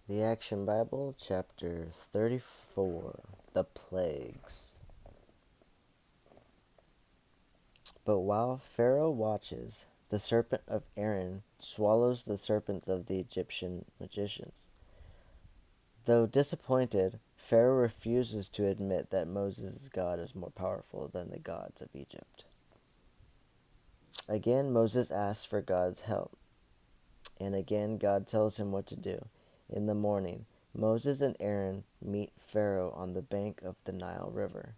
The Action Bible, chapter 34, the plagues. But while Pharaoh watches, the serpent of Aaron swallows the serpents of the Egyptian magicians. Though disappointed, Pharaoh refuses to admit that Moses' God is more powerful than the gods of Egypt. Again, Moses asks for God's help, and again God tells him what to do. In the morning, Moses and Aaron meet Pharaoh on the bank of the Nile River.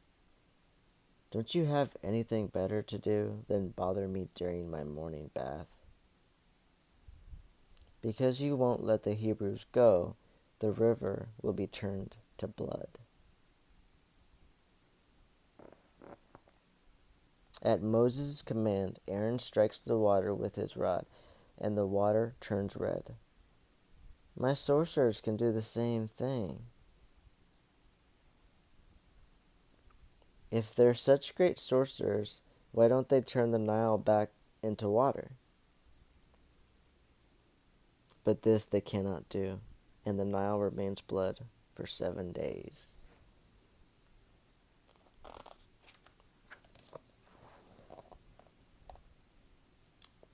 Don't you have anything better to do than bother me during my morning bath? Because you won't let the Hebrews go, the river will be turned to blood. At Moses' command, Aaron strikes the water with his rod, and the water turns red. My sorcerers can do the same thing. If they're such great sorcerers, why don't they turn the Nile back into water? But this they cannot do, and the Nile remains blood for 7 days.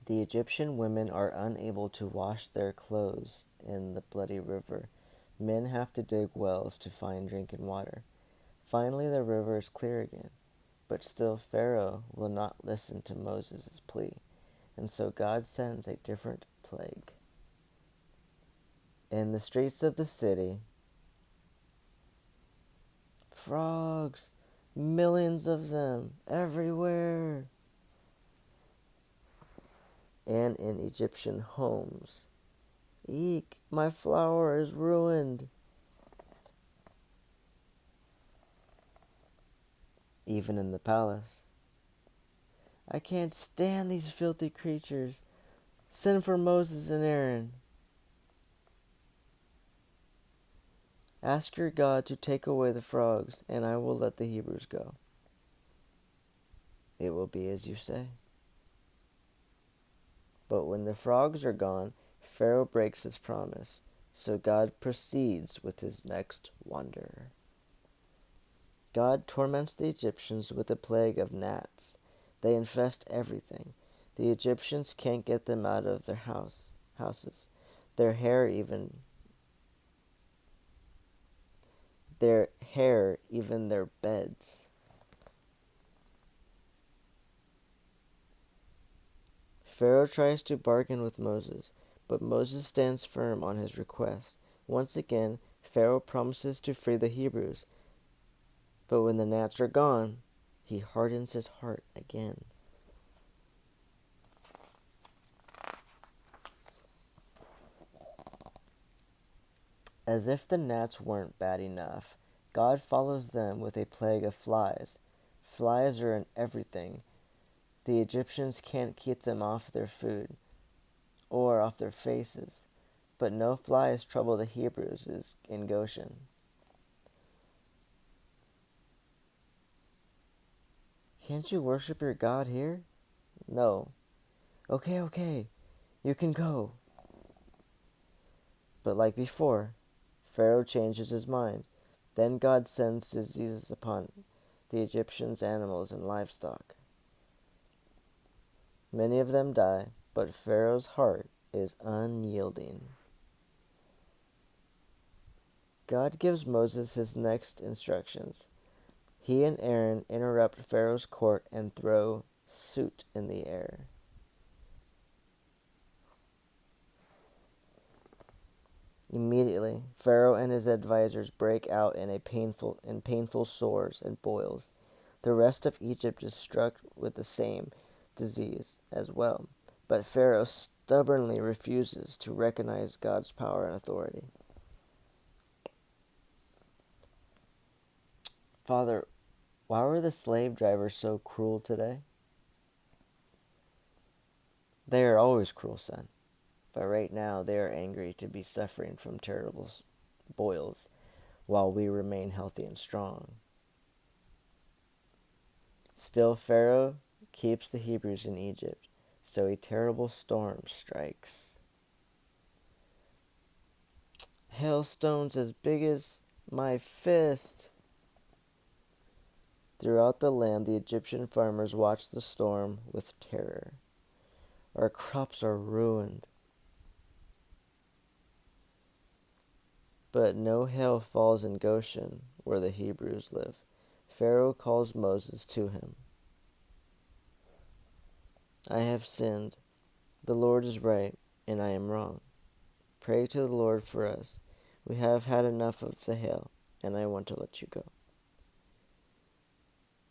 The Egyptian women are unable to wash their clothes in the bloody river. Men have to dig wells to find drinking water. Finally, the river is clear again, but still Pharaoh will not listen to Moses' plea, and so God sends a different plague. In the streets of the city, frogs, millions of them, everywhere. And in Egyptian homes, eek, my flour is ruined. Even in the palace, I can't stand these filthy creatures. Send for Moses and Aaron. Ask your God to take away the frogs, and I will let the Hebrews go. It will be as you say. But when the frogs are gone, Pharaoh breaks his promise, so God proceeds with his next wonder. God torments the Egyptians with a plague of gnats. They infest everything. The Egyptians can't get them out of their houses. Their hair, even their beds. Pharaoh tries to bargain with Moses, but Moses stands firm on his request. Once again, Pharaoh promises to free the Hebrews, but when the gnats are gone, he hardens his heart again. As if the gnats weren't bad enough, God follows them with a plague of flies. Flies are in everything. The Egyptians can't keep them off their food or off their faces, but no flies trouble the Hebrews in Goshen. Can't you worship your God here? No. Okay, you can go. But like before, Pharaoh changes his mind. Then God sends diseases upon the Egyptians' animals and livestock. Many of them die, but Pharaoh's heart is unyielding. God gives Moses his next instructions. He and Aaron interrupt Pharaoh's court and throw soot in the air. Immediately, Pharaoh and his advisors break out in painful sores and boils. The rest of Egypt is struck with the same disease as well, but Pharaoh stubbornly refuses to recognize God's power and authority. Father, why were the slave drivers so cruel today? They are always cruel, son, but right now they are angry to be suffering from terrible boils while we remain healthy and strong. Still, Pharaoh keeps the Hebrews in Egypt, so a terrible storm strikes. Hailstones as big as my fist. Throughout the land, the Egyptian farmers watched the storm with terror. Our crops are ruined. But no hail falls in Goshen, where the Hebrews live. Pharaoh calls Moses to him. I have sinned. The Lord is right, and I am wrong. Pray to the Lord for us. We have had enough of the hail, and I want to let you go.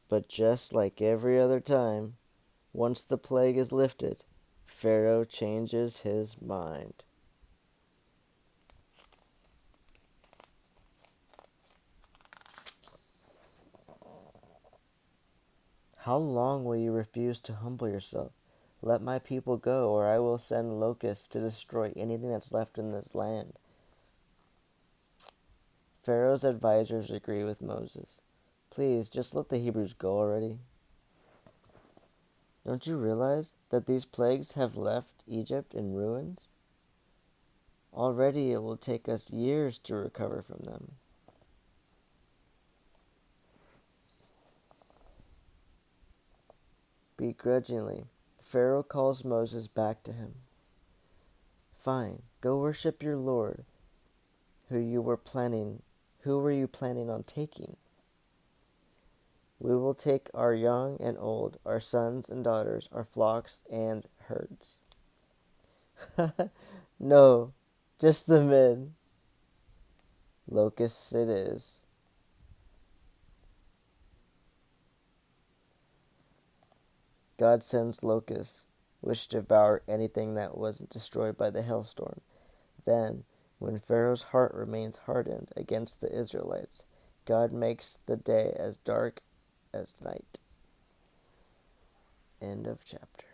But just like every other time, once the plague is lifted, Pharaoh changes his mind. How long will you refuse to humble yourself? Let my people go, or I will send locusts to destroy anything that's left in this land. Pharaoh's advisors agree with Moses. Please, just let the Hebrews go already. Don't you realize that these plagues have left Egypt in ruins? Already it will take us years to recover from them. Begrudgingly, Pharaoh calls Moses back to him. Fine, go worship your Lord, who were you planning on taking? We will take our young and old, our sons and daughters, our flocks and herds. No, just the men. Locusts it is. God sends locusts, which devour anything that wasn't destroyed by the hailstorm. Then, when Pharaoh's heart remains hardened against the Israelites, God makes the day as dark as night. End of chapter.